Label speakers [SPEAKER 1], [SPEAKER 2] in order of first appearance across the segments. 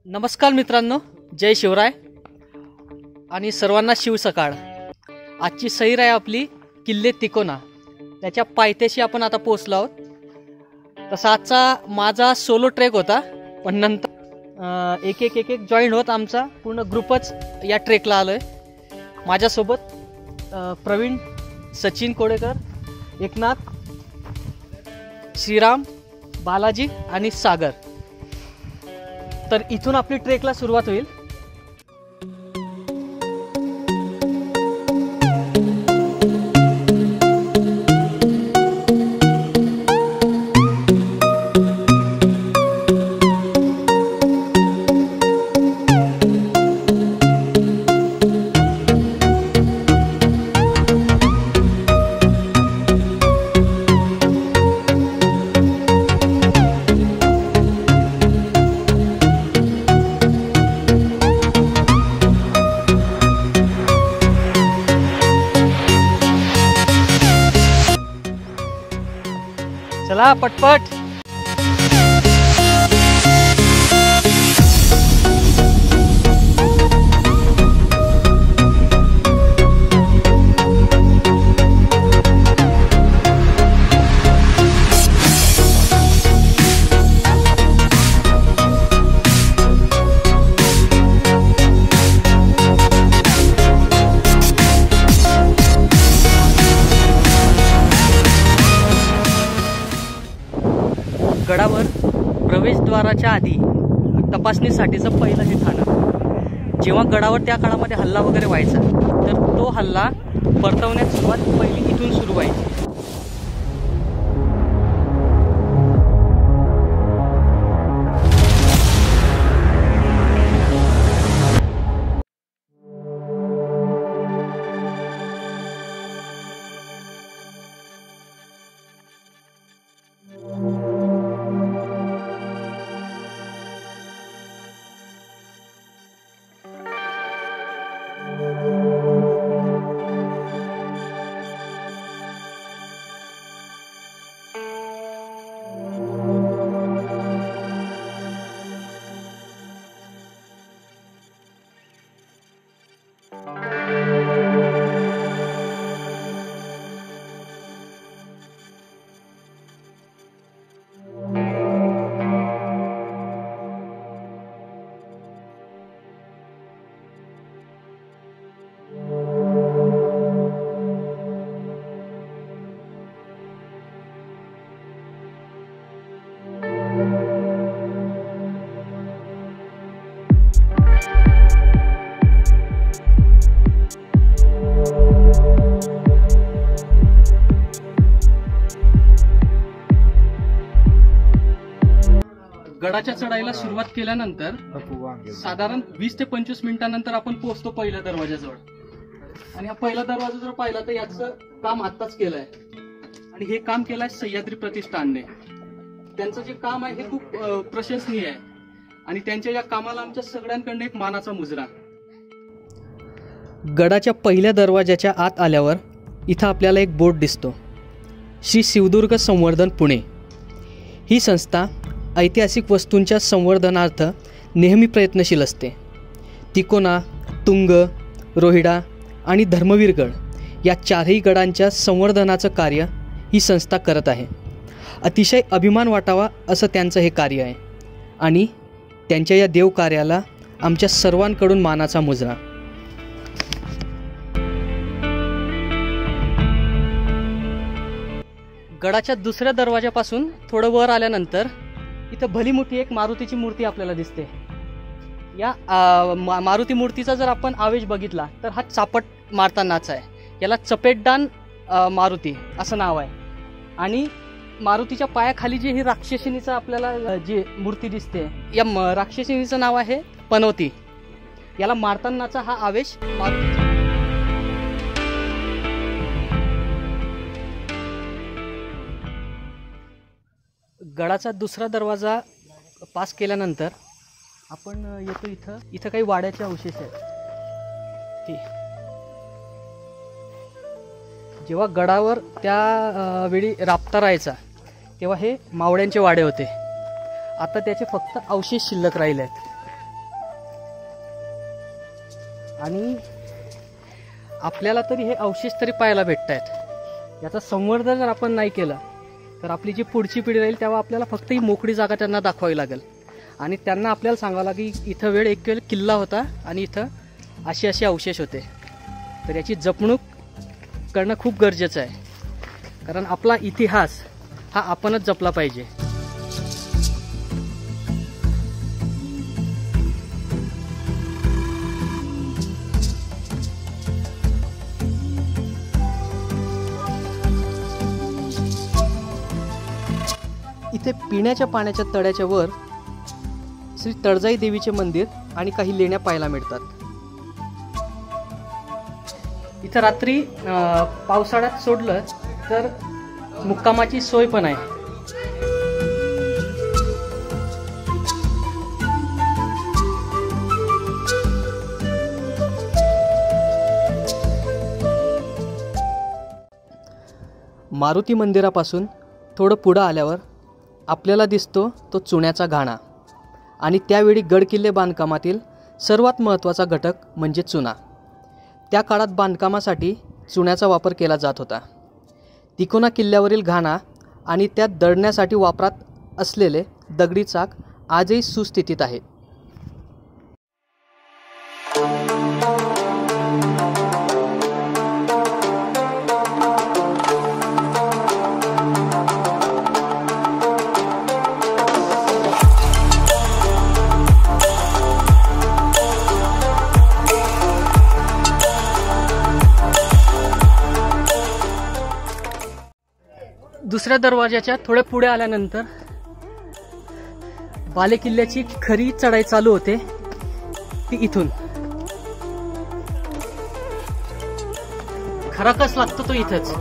[SPEAKER 1] नमस्कार मित्रांनो, जय शिवराय आणि सर्वांना शिव सकाळ। आजची सैर आहे आपली किल्ले तिकोना, त्याच्या पायथ्याशी आपण आता पोहोचलो आहोत। तसा आजचा माझा सोलो ट्रेक होता, पण नंतर एक एक जॉईन होत आमचा पूर्ण ग्रुपच या ट्रेकला आलोय। माझ्यासोबत प्रवीण, सचिन कोडेकर, एकनाथ, श्रीराम, बालाजी आणि सागर। तर इथून आपली ट्रेकला सुरुवात होईल। चला पटपट। गडावर प्रवेशद्वाराच्या आधी तपासणीसाठीचं पहिलं हे ठाणं। जेव्हा गडावर त्या काळामध्ये हल्ला वगैरे व्हायचा, तर तो हल्ला परतवण्यात सुरुवात पहिली इथून सुरू व्हायची। गडाच्या चढाईला सुरुवात केल्यानंतर साधारण 20 ते 25 मिनिटांनंतर आपण पोहोचतो पहिल्या दरवाजाजवळ. आणि हा पहिला दरवाजा जर पाहिला तर याचं काम आत्ताच केलंय आणि हे काम केलंय सह्याद्री प्रतिष्ठानने. त्यांचं जे काम आहे हे खूप प्रशंसनीय आहे आणि त्यांच्या या कामाला आमच्या सगळ्यांकडनं एक मानाचा मुजरा. गडाच्या पहिल्या दरवाजाच्या आत आल्यावर इथं आपल्याला एक बोर्ड दिसतो, श्री शिवदुर्ग संवर्धन पुणे. ही संस्था ऐतिहासिक वस्तूंच्या संवर्धनार्थ नेहमी प्रयत्नशील असते. तिकोना, तुंग, रोहिडा आणि धर्मवीरगड या चारही गडांच्या संवर्धनाचं कार्य ही संस्था करत आहे. अतिशय अभिमान वाटावा असं त्यांचं हे कार्य आहे आणि त्यांच्या या देवकार्याला आमच्या सर्वांकडून मानाचा मुजरा. गडाच्या दुसऱ्या दरवाजापासून थोडं वर आल्यानंतर इथं भली मोठी एक मारुतीची मूर्ती आपल्याला दिसते. या मारुती मूर्तीचा जर आपण आवेश बघितला तर हा चापट मारतानाचा आहे. याला चपेटदान मारुती असं नाव आहे. आणि मारुतीच्या पायाखाली जी ही राक्षसिणीचा आपल्याला जी मूर्ती दिसते, या राक्षसिणीचं नाव आहे पनवती. याला मारतानाचा हा आवेश मारुतीचा. गडाचा दुसरा दरवाजा पास केल्यानंतर आपण येतो इथं काही वाड्याचे अवशेष आहेत. जेव्हा गडावर त्या वेळी राबता राहायचा तेव्हा हे मावळ्यांचे वाडे होते. आता त्याचे फक्त अवशेष शिल्लक राहिले आहेत. आणि आपल्याला तरी हे अवशेष तरी पाहायला भेटत आहेत. याचं संवर्धन जर आपण नाही केलं तर आपली जी पुढची पिढी राहील तेव्हा आपल्याला फक्त ही मोकळी जागा त्यांना दाखवावी लागेल आणि त्यांना आपल्याला सांगावं लागेल की इथं एक किल्ला होता आणि इथं असे अवशेष होते. तर याची जपणूक करणं खूप गरजेचं आहे, कारण आपला इतिहास हा आपणच जपला पाहिजे. इथे पिण्याच्या पाण्याच्या तळ्याच्या वर श्री तळजाई देवीचे मंदिर आणि काही लेण्या पाहायला मिळतात. इथं रात्री पावसाळ्यात सोडलं तर मुक्कामाची सोय पण आहे. मारुती मंदिरापासून थोडं पुढं आल्यावर आपल्याला दिसतो तो चुन्याचा घाणा. आणि त्यावेळी गडकिल्ले बांधकामातील सर्वात महत्त्वाचा घटक म्हणजे चुना. त्या काळात बांधकामासाठी चुन्याचा वापर केला जात होता. तिकोना किल्ल्यावरील घाणा आणि त्यात दळण्यासाठी वापरात असलेले दगडी चाक आजही सुस्थितीत आहेत. दुसऱ्या दरवाजाच्या थोड्या पुढे आल्यानंतर बालेकिल्ल्याची खरी चढाई चालू होते ती इथून. खरा कस लागतो तो इथंच.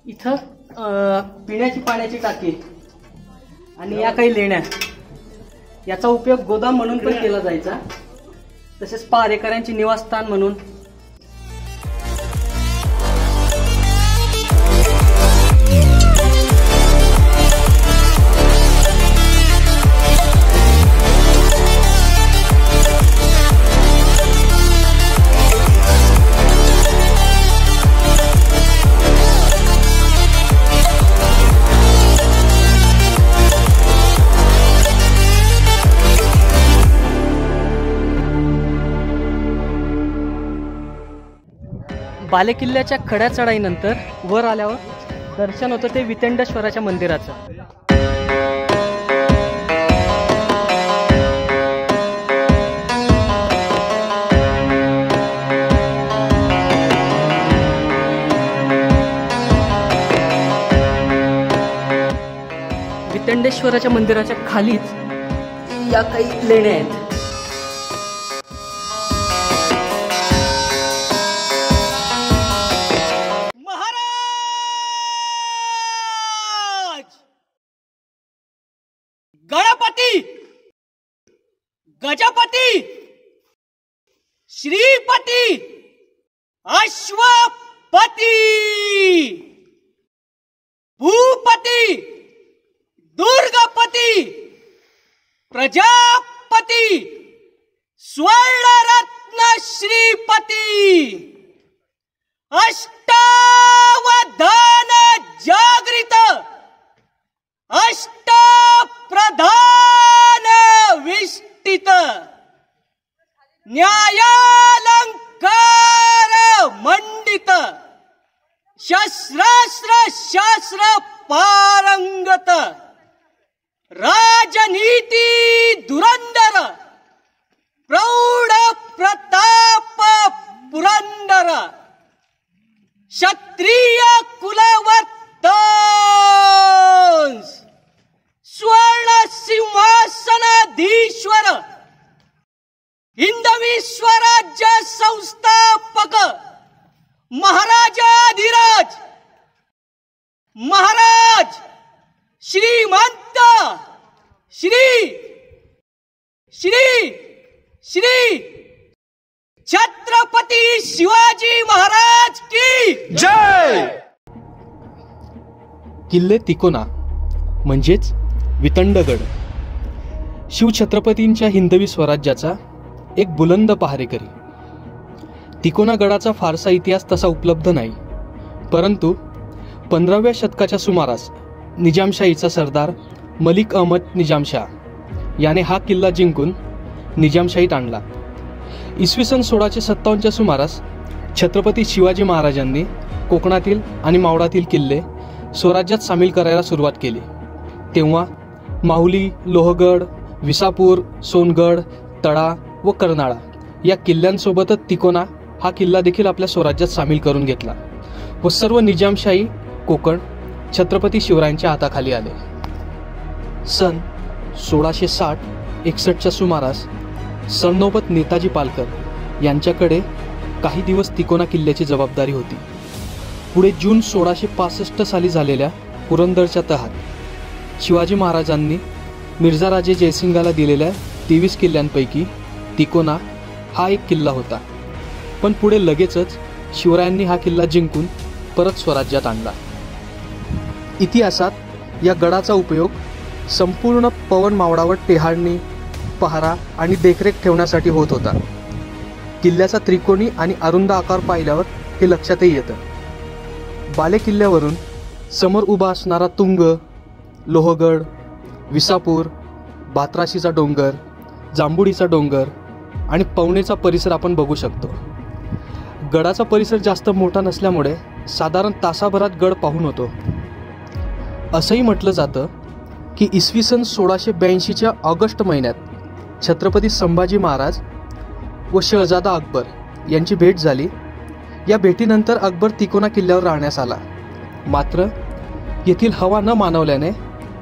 [SPEAKER 1] इथं पिण्याची पाण्याची टाकी आणि या काही लेण्या, याचा उपयोग गोदाम म्हणून पण केला जायचा, तसेच पहारेकऱ्यांचे निवासस्थान म्हणून. बालेकिल्ल्याच्या खड्या चढाईनंतर वर आल्यावर दर्शन होतं ते वितंडेश्वराच्या मंदिराचं. महाबळेश्वराच्या मंदिराच्या खालीच या काही लेण्या आहेत.
[SPEAKER 2] गणपती, गजपती, श्रीपती, अश्वपती, भूपती, दुर्गपती, प्रजापती, स्वर्णरत्न श्रीपती, अष्टावधान जागृत, अष्टप्रधान विष्टित, न्यायालंकार मंडित, शस्त्रास्त्र शास्त्र पारंगत, राजनीती धुरंधर, प्रौढ प्रताप पुरंदर, क्षत्रिय कुलवर्तंस, स्वर्ण सिंहासनाधीश्वर, हिंदवी स्वराज्य संस्थापक, महाराजाधिराज, महाराज श्रीमंत श्री श्री श्री छत्रपती शिवाजी महाराज की जय.
[SPEAKER 1] किल्ले तिकोना म्हणजेच वितंडगड, शिवछत्रपतींच्या हिंदवी स्वराज्याचा एक बुलंद पहारेकरी. तिकोना गडाचा फारसा इतिहास तसा उपलब्ध नाही, परंतु 15व्या शतकाच्या सुमारास निजामशाहीचा सरदार मलिक अहमद निजामशाह याने हा किल्ला जिंकून निजामशाहीत आणला. इसवी सन 1657च्या सुमारास छत्रपती शिवाजी महाराजांनी कोकणातील आणि मावळातील किल्ले स्वराज्यात सामील करायला सुरुवात केली. तेव्हा माहुली, लोहगड, विसापूर, सोनगड, तळा व कर्नाळा या किल्ल्यांसोबतच तिकोना हा किल्ला देखील आपल्या स्वराज्यात सामील करून घेतला व सर्व निजामशाही कोकण छत्रपती शिवरायांच्या हाताखाली आले. सन 1660-61च्या सुमारास सरनौबत नेताजी पालकर यांच्याकडे काही दिवस तिकोना किल्ल्याची जबाबदारी होती. पुढे जून 1665 साली झालेल्या पुरंदरच्या तहात शिवाजी महाराजांनी मिर्झाराजे जयसिंगाला दिलेल्या 23 किल्ल्यांपैकी तिकोना हा एक किल्ला होता. पण पुढे लगेचच शिवरायांनी हा किल्ला जिंकून परत स्वराज्यात आणला. इतिहासात या गडाचा उपयोग संपूर्ण पवन मावळावर टेहाळणी, पहारा आणि देखरेख ठेवण्यासाठी होत होता. किल्ल्याचा त्रिकोणी आणि अरुंद आकार पाहिल्यावर हे लक्षातही येतं. बाले किल्ल्यावरून समोर उभा असणारा तुंग, लोहगड, विसापूर, बातराशीचा डोंगर, जांभुडीचा डोंगर आणि पवनेचा परिसर आपण बघू शकतो. गडाचा परिसर जास्त मोठा नसल्यामुळे साधारण तासाभरात गड पाहून होतो. असंही म्हटलं जातं की इसवी सन 1682च्या ऑगस्ट महिन्यात छत्रपती संभाजी महाराज व शहजादा अकबर यांची भेट झाली. या भेटीनंतर अकबर तिकोना किल्ल्यावर राहण्यास आला. मात्र येथील हवा न मानवल्याने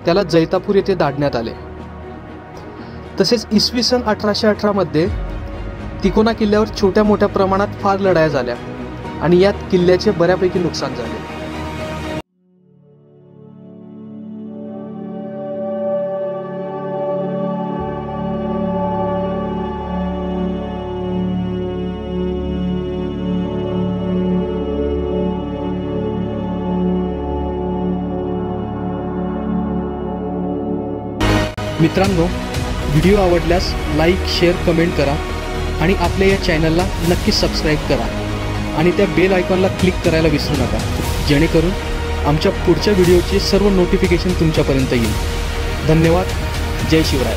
[SPEAKER 1] त्याला जैतापूर येथे धाडण्यात आले. तसेच इसवी सन 1818 मध्ये तिकोना किल्ल्यावर छोट्या मोठ्या प्रमाणात फार लढाया झाल्या आणि यात किल्ल्याचे बऱ्यापैकी नुकसान झाले. मित्रांनो, व्हिडिओ आवडल्यास लाईक, शेअर, कमेंट करा आणि आपल्या या चॅनलला नक्की सबस्क्राईब करा आणि त्या बेल आयकॉनला क्लिक करायला विसरू नका, जेणेकरून आमच्या पुढच्या व्हिडिओचे सर्व नोटिफिकेशन तुमच्यापर्यंत येईल. धन्यवाद. जय शिवराय.